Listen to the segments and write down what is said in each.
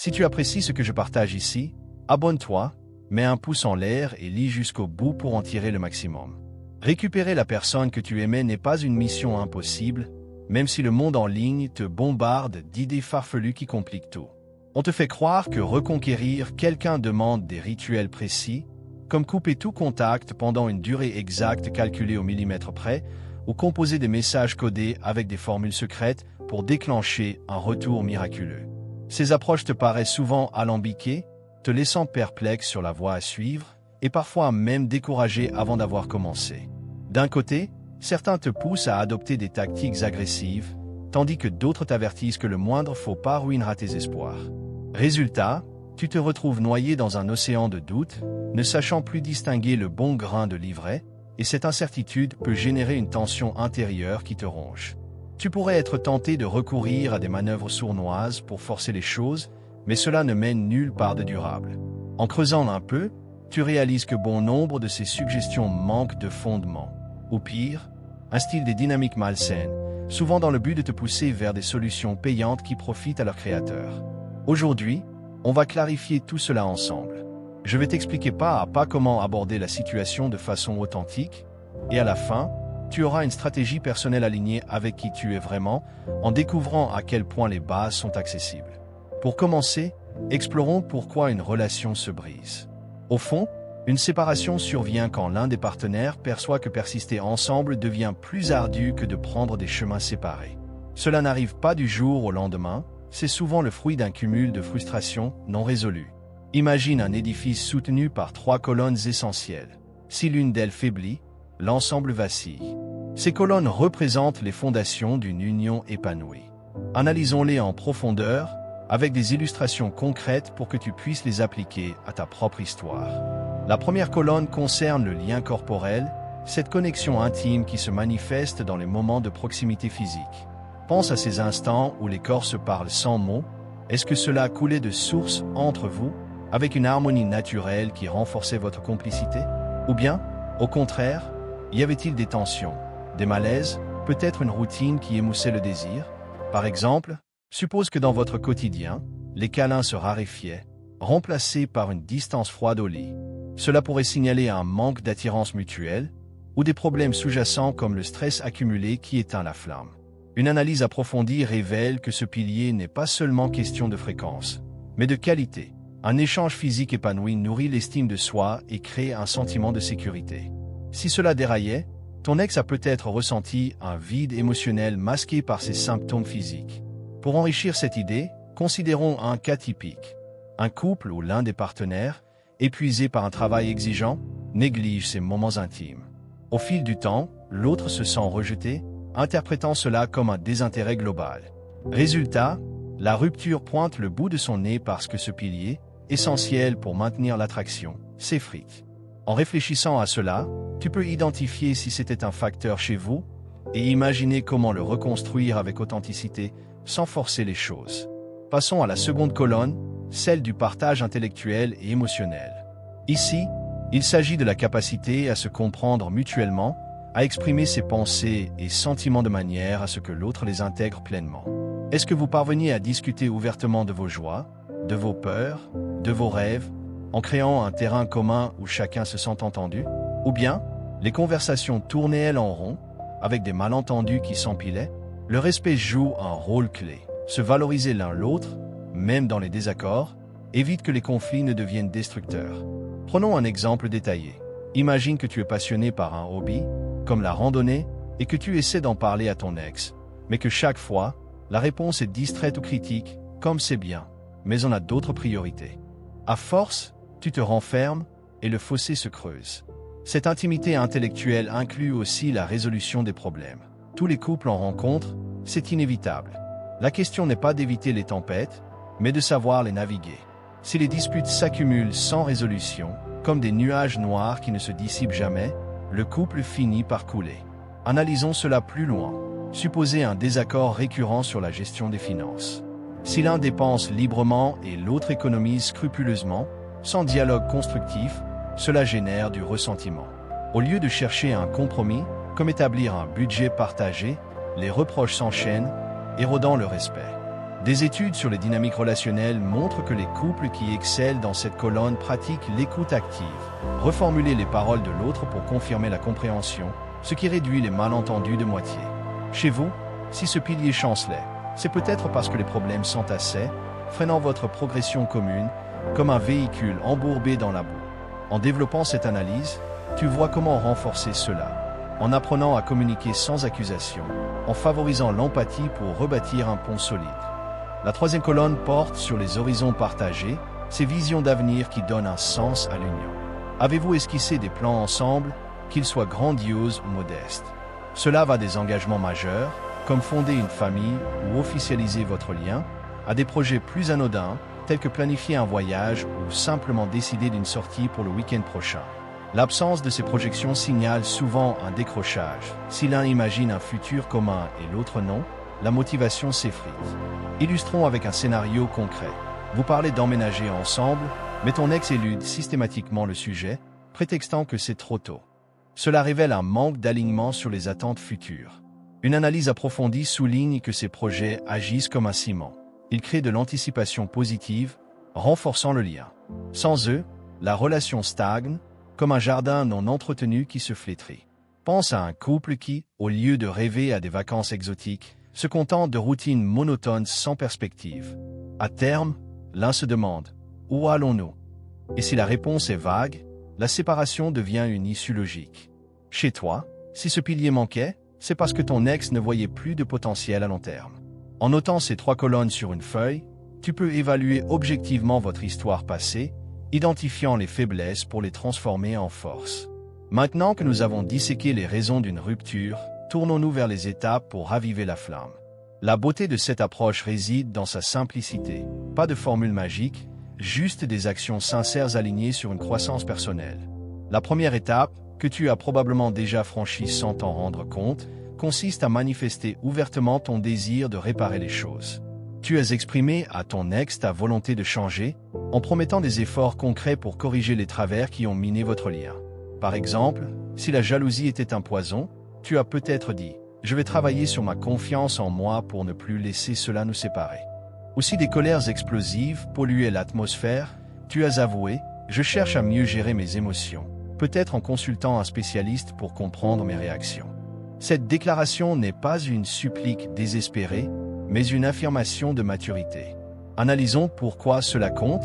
Si tu apprécies ce que je partage ici, abonne-toi, mets un pouce en l'air et lis jusqu'au bout pour en tirer le maximum. Récupérer la personne que tu aimais n'est pas une mission impossible, même si le monde en ligne te bombarde d'idées farfelues qui compliquent tout. On te fait croire que reconquérir quelqu'un demande des rituels précis, comme couper tout contact pendant une durée exacte calculée au millimètre près, ou composer des messages codés avec des formules secrètes pour déclencher un retour miraculeux. Ces approches te paraissent souvent alambiquées, te laissant perplexe sur la voie à suivre, et parfois même découragé avant d'avoir commencé. D'un côté, certains te poussent à adopter des tactiques agressives, tandis que d'autres t'avertissent que le moindre faux pas ruinera tes espoirs. Résultat, tu te retrouves noyé dans un océan de doutes, ne sachant plus distinguer le bon grain de l'ivraie, et cette incertitude peut générer une tension intérieure qui te ronge. Tu pourrais être tenté de recourir à des manœuvres sournoises pour forcer les choses, mais cela ne mène nulle part de durable. En creusant un peu, tu réalises que bon nombre de ces suggestions manquent de fondement. Ou pire, instillent des dynamiques malsaines, souvent dans le but de te pousser vers des solutions payantes qui profitent à leurs créateurs. Aujourd'hui, on va clarifier tout cela ensemble. Je vais t'expliquer pas à pas comment aborder la situation de façon authentique, et à la fin, tu auras une stratégie personnelle alignée avec qui tu es vraiment, en découvrant à quel point les bases sont accessibles. Pour commencer, explorons pourquoi une relation se brise. Au fond, une séparation survient quand l'un des partenaires perçoit que persister ensemble devient plus ardu que de prendre des chemins séparés. Cela n'arrive pas du jour au lendemain, c'est souvent le fruit d'un cumul de frustrations non résolues. Imagine un édifice soutenu par 3 colonnes essentielles. Si l'une d'elles faiblit, l'ensemble vacille. Ces colonnes représentent les fondations d'une union épanouie. Analysons-les en profondeur, avec des illustrations concrètes pour que tu puisses les appliquer à ta propre histoire. La première colonne concerne le lien corporel, cette connexion intime qui se manifeste dans les moments de proximité physique. Pense à ces instants où les corps se parlent sans mots. Est-ce que cela coulait de source entre vous, avec une harmonie naturelle qui renforçait votre complicité? Ou bien, au contraire, y avait-il des tensions, des malaises, peut-être une routine qui émoussait le désir? Par exemple, suppose que dans votre quotidien, les câlins se raréfiaient, remplacés par une distance froide au lit. Cela pourrait signaler un manque d'attirance mutuelle ou des problèmes sous-jacents comme le stress accumulé qui éteint la flamme. Une analyse approfondie révèle que ce pilier n'est pas seulement question de fréquence, mais de qualité. Un échange physique épanoui nourrit l'estime de soi et crée un sentiment de sécurité. Si cela déraillait, ton ex a peut-être ressenti un vide émotionnel masqué par ses symptômes physiques. Pour enrichir cette idée, considérons un cas typique. Un couple où l'un des partenaires, épuisé par un travail exigeant, néglige ses moments intimes. Au fil du temps, l'autre se sent rejeté, interprétant cela comme un désintérêt global. Résultat, la rupture pointe le bout de son nez parce que ce pilier, essentiel pour maintenir l'attraction, s'effrite. En réfléchissant à cela, tu peux identifier si c'était un facteur chez vous et imaginer comment le reconstruire avec authenticité sans forcer les choses. Passons à la seconde colonne, celle du partage intellectuel et émotionnel. Ici, il s'agit de la capacité à se comprendre mutuellement, à exprimer ses pensées et sentiments de manière à ce que l'autre les intègre pleinement. Est-ce que vous parveniez à discuter ouvertement de vos joies, de vos peurs, de vos rêves, en créant un terrain commun où chacun se sent entendu? Ou bien, les conversations tournaient elles en rond, avec des malentendus qui s'empilaient? Le respect joue un rôle clé. Se valoriser l'un l'autre, même dans les désaccords, évite que les conflits ne deviennent destructeurs. Prenons un exemple détaillé. Imagine que tu es passionné par un hobby, comme la randonnée, et que tu essaies d'en parler à ton ex, mais que chaque fois, la réponse est distraite ou critique, comme c'est bien, mais on a d'autres priorités. À force, tu te renfermes et le fossé se creuse. Cette intimité intellectuelle inclut aussi la résolution des problèmes. Tous les couples en rencontrent, c'est inévitable. La question n'est pas d'éviter les tempêtes, mais de savoir les naviguer. Si les disputes s'accumulent sans résolution, comme des nuages noirs qui ne se dissipent jamais, le couple finit par couler. Analysons cela plus loin. Supposez un désaccord récurrent sur la gestion des finances. Si l'un dépense librement et l'autre économise scrupuleusement, sans dialogue constructif, cela génère du ressentiment. Au lieu de chercher un compromis, comme établir un budget partagé, les reproches s'enchaînent, érodant le respect. Des études sur les dynamiques relationnelles montrent que les couples qui excellent dans cette colonne pratiquent l'écoute active, reformuler les paroles de l'autre pour confirmer la compréhension, ce qui réduit les malentendus de moitié. Chez vous, si ce pilier chancelait, c'est peut-être parce que les problèmes s'entassaient, freinant votre progression commune, comme un véhicule embourbé dans la boue. En développant cette analyse, tu vois comment renforcer cela, en apprenant à communiquer sans accusation, en favorisant l'empathie pour rebâtir un pont solide. La troisième colonne porte sur les horizons partagés, ces visions d'avenir qui donnent un sens à l'union. Avez-vous esquissé des plans ensemble, qu'ils soient grandioses ou modestes? Cela va des engagements majeurs, comme fonder une famille ou officialiser votre lien, à des projets plus anodins, tels que planifier un voyage ou simplement décider d'une sortie pour le week-end prochain. L'absence de ces projections signale souvent un décrochage. Si l'un imagine un futur commun et l'autre non, la motivation s'effrite. Illustrons avec un scénario concret. Vous parlez d'emménager ensemble, mais ton ex élude systématiquement le sujet, prétextant que c'est trop tôt. Cela révèle un manque d'alignement sur les attentes futures. Une analyse approfondie souligne que ces projets agissent comme un ciment. Ils créent de l'anticipation positive, renforçant le lien. Sans eux, la relation stagne, comme un jardin non entretenu qui se flétrit. Pense à un couple qui, au lieu de rêver à des vacances exotiques, se contente de routines monotones sans perspective. À terme, l'un se demande « Où allons-nous » Et si la réponse est vague, la séparation devient une issue logique. Chez toi, si ce pilier manquait, c'est parce que ton ex ne voyait plus de potentiel à long terme. En notant ces trois colonnes sur une feuille, tu peux évaluer objectivement votre histoire passée, identifiant les faiblesses pour les transformer en force. Maintenant que nous avons disséqué les raisons d'une rupture, tournons-nous vers les étapes pour raviver la flamme. La beauté de cette approche réside dans sa simplicité. Pas de formule magique, juste des actions sincères alignées sur une croissance personnelle. La première étape, que tu as probablement déjà franchie sans t'en rendre compte, consiste à manifester ouvertement ton désir de réparer les choses. Tu as exprimé à ton ex ta volonté de changer, en promettant des efforts concrets pour corriger les travers qui ont miné votre lien. Par exemple, si la jalousie était un poison, tu as peut-être dit « Je vais travailler sur ma confiance en moi pour ne plus laisser cela nous séparer ». Ou si des colères explosives polluaient l'atmosphère, tu as avoué « Je cherche à mieux gérer mes émotions », peut-être en consultant un spécialiste pour comprendre mes réactions. Cette déclaration n'est pas une supplique désespérée, mais une affirmation de maturité. Analysons pourquoi cela compte.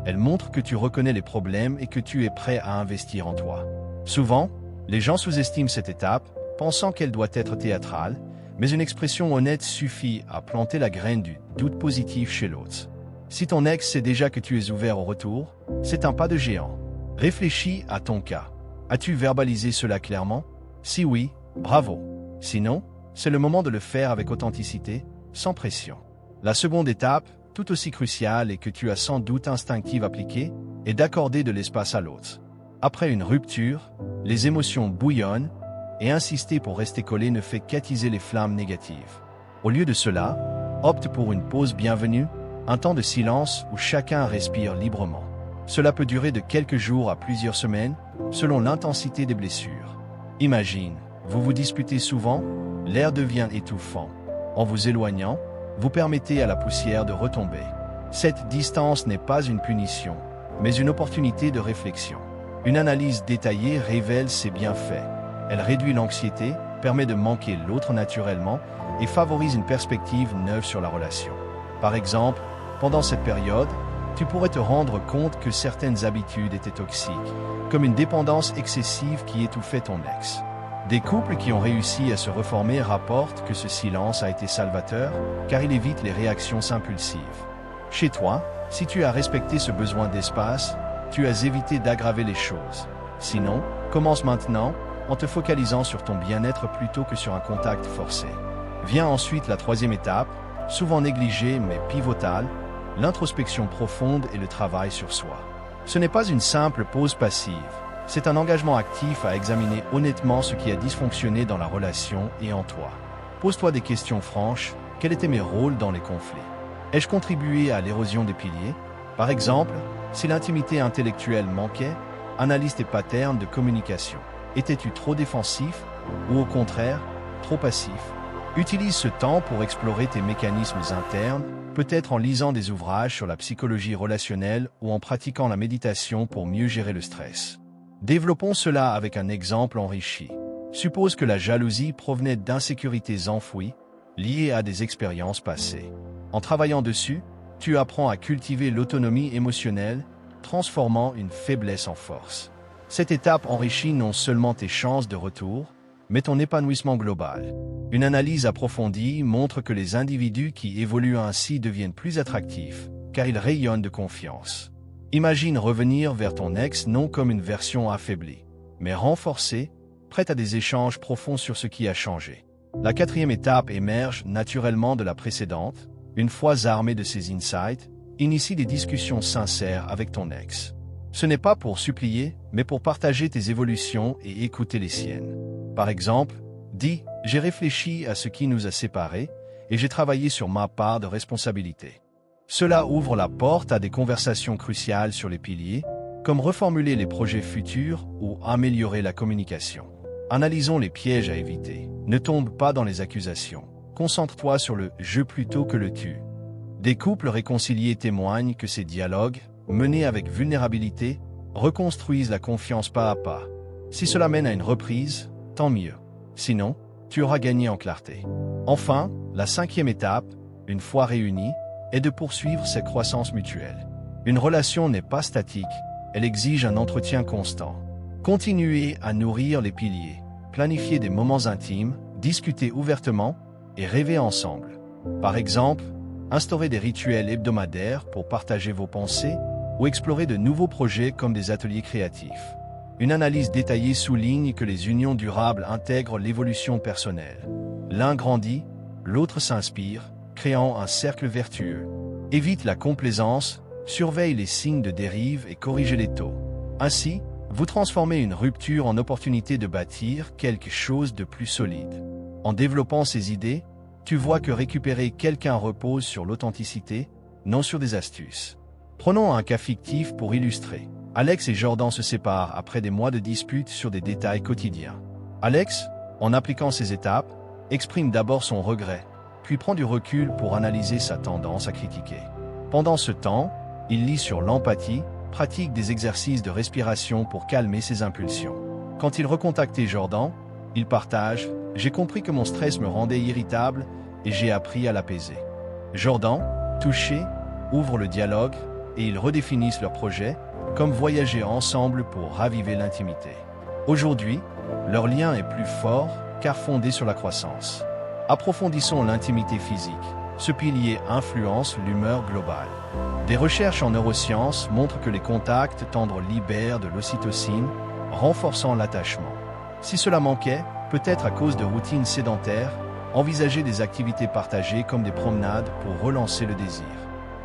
Elle montre que tu reconnais les problèmes et que tu es prêt à investir en toi. Souvent, les gens sous-estiment cette étape, pensant qu'elle doit être théâtrale, mais une expression honnête suffit à planter la graine du doute positif chez l'autre. Si ton ex sait déjà que tu es ouvert au retour, c'est un pas de géant. Réfléchis à ton cas. As-tu verbalisé cela clairement? Si oui, bravo. Sinon, c'est le moment de le faire avec authenticité, sans pression. La seconde étape, tout aussi cruciale et que tu as sans doute instinctive appliquée, est d'accorder de l'espace à l'autre. Après une rupture, les émotions bouillonnent, et insister pour rester collé ne fait qu'attiser les flammes négatives. Au lieu de cela, opte pour une pause bienvenue, un temps de silence où chacun respire librement. Cela peut durer de quelques jours à plusieurs semaines, selon l'intensité des blessures. Imagine, vous vous disputez souvent, l'air devient étouffant. En vous éloignant, vous permettez à la poussière de retomber. Cette distance n'est pas une punition, mais une opportunité de réflexion. Une analyse détaillée révèle ses bienfaits. Elle réduit l'anxiété, permet de manquer l'autre naturellement et favorise une perspective neuve sur la relation. Par exemple, pendant cette période, tu pourrais te rendre compte que certaines habitudes étaient toxiques, comme une dépendance excessive qui étouffait ton ex. Des couples qui ont réussi à se reformer rapportent que ce silence a été salvateur, car il évite les réactions impulsives. Chez toi, si tu as respecté ce besoin d'espace, tu as évité d'aggraver les choses. Sinon, commence maintenant, en te focalisant sur ton bien-être plutôt que sur un contact forcé. Vient ensuite la troisième étape, souvent négligée mais pivotale, l'introspection profonde et le travail sur soi. Ce n'est pas une simple pause passive, c'est un engagement actif à examiner honnêtement ce qui a dysfonctionné dans la relation et en toi. Pose-toi des questions franches, quels étaient mes rôles dans les conflits? Ai-je contribué à l'érosion des piliers? Par exemple, si l'intimité intellectuelle manquait, analyse tes patterns de communication. Étais-tu trop défensif ou au contraire, trop passif? Utilise ce temps pour explorer tes mécanismes internes, peut-être en lisant des ouvrages sur la psychologie relationnelle ou en pratiquant la méditation pour mieux gérer le stress. Développons cela avec un exemple enrichi. Suppose que la jalousie provenait d'insécurités enfouies, liées à des expériences passées. En travaillant dessus, tu apprends à cultiver l'autonomie émotionnelle, transformant une faiblesse en force. Cette étape enrichit non seulement tes chances de retour, mais ton épanouissement global. Une analyse approfondie montre que les individus qui évoluent ainsi deviennent plus attractifs, car ils rayonnent de confiance. Imagine revenir vers ton ex non comme une version affaiblie, mais renforcée, prête à des échanges profonds sur ce qui a changé. La quatrième étape émerge naturellement de la précédente. Une fois armé de ces insights, initie des discussions sincères avec ton ex. Ce n'est pas pour supplier, mais pour partager tes évolutions et écouter les siennes. Par exemple, dis « J'ai réfléchi à ce qui nous a séparés et j'ai travaillé sur ma part de responsabilité ». Cela ouvre la porte à des conversations cruciales sur les piliers, comme reformuler les projets futurs ou améliorer la communication. Analysons les pièges à éviter. Ne tombe pas dans les accusations. Concentre-toi sur le « je » plutôt que le « tu ». Des couples réconciliés témoignent que ces dialogues, menés avec vulnérabilité, reconstruisent la confiance pas à pas. Si cela mène à une reprise, tant mieux. Sinon, tu auras gagné en clarté. Enfin, la cinquième étape, une fois réunis, est de poursuivre cette croissance mutuelle. Une relation n'est pas statique, elle exige un entretien constant. Continuez à nourrir les piliers, planifier des moments intimes, discuter ouvertement et rêver ensemble. Par exemple, instaurer des rituels hebdomadaires pour partager vos pensées ou explorer de nouveaux projets comme des ateliers créatifs. Une analyse détaillée souligne que les unions durables intègrent l'évolution personnelle. L'un grandit, l'autre s'inspire, créant un cercle vertueux. Évite la complaisance, surveille les signes de dérive et corrige les taux. Ainsi, vous transformez une rupture en opportunité de bâtir quelque chose de plus solide. En développant ces idées, tu vois que récupérer quelqu'un repose sur l'authenticité, non sur des astuces. Prenons un cas fictif pour illustrer. Alex et Jordan se séparent après des mois de disputes sur des détails quotidiens. Alex, en appliquant ces étapes, exprime d'abord son regret, puis prend du recul pour analyser sa tendance à critiquer. Pendant ce temps, il lit sur l'empathie, pratique des exercices de respiration pour calmer ses impulsions. Quand il recontactait Jordan, il partage « J'ai compris que mon stress me rendait irritable et j'ai appris à l'apaiser ». Jordan, touché, ouvre le dialogue et ils redéfinissent leur projet, comme voyager ensemble pour raviver l'intimité. Aujourd'hui, leur lien est plus fort car fondé sur la croissance. Approfondissons l'intimité physique. Ce pilier influence l'humeur globale. Des recherches en neurosciences montrent que les contacts tendres libèrent de l'ocytocine, renforçant l'attachement. Si cela manquait, peut-être à cause de routines sédentaires, envisagez des activités partagées comme des promenades pour relancer le désir.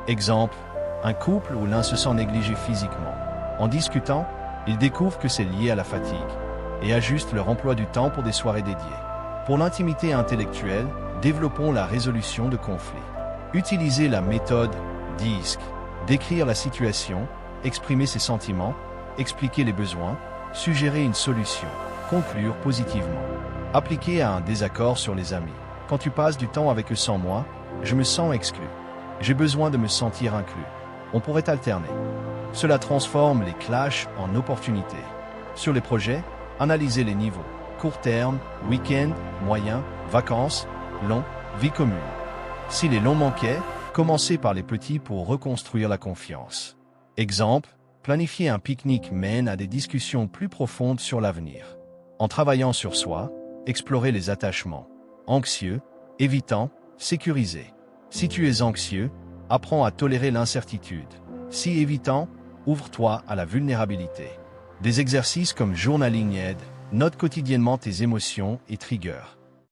Exemple, un couple où l'un se sent négligé physiquement. En discutant, ils découvrent que c'est lié à la fatigue et ajustent leur emploi du temps pour des soirées dédiées. Pour l'intimité intellectuelle, développons la résolution de conflits. Utilisez la méthode DISC, décrire la situation, exprimer ses sentiments, expliquer les besoins, suggérer une solution, conclure positivement. Appliquez à un désaccord sur les amis. Quand tu passes du temps avec eux sans moi, je me sens exclu. J'ai besoin de me sentir inclus. On pourrait alterner. Cela transforme les clashs en opportunités. Sur les projets, analysez les niveaux. Court terme, week-end, moyen, vacances, long, vie commune. Si les longs manquaient, commencez par les petits pour reconstruire la confiance. Exemple, planifier un pique-nique mène à des discussions plus profondes sur l'avenir. En travaillant sur soi, explorez les attachements. Anxieux, évitant, sécurisez. Si tu es anxieux, apprends à tolérer l'incertitude. Si évitant, ouvre-toi à la vulnérabilité. Des exercices comme journaling aident, note quotidiennement tes émotions et triggers.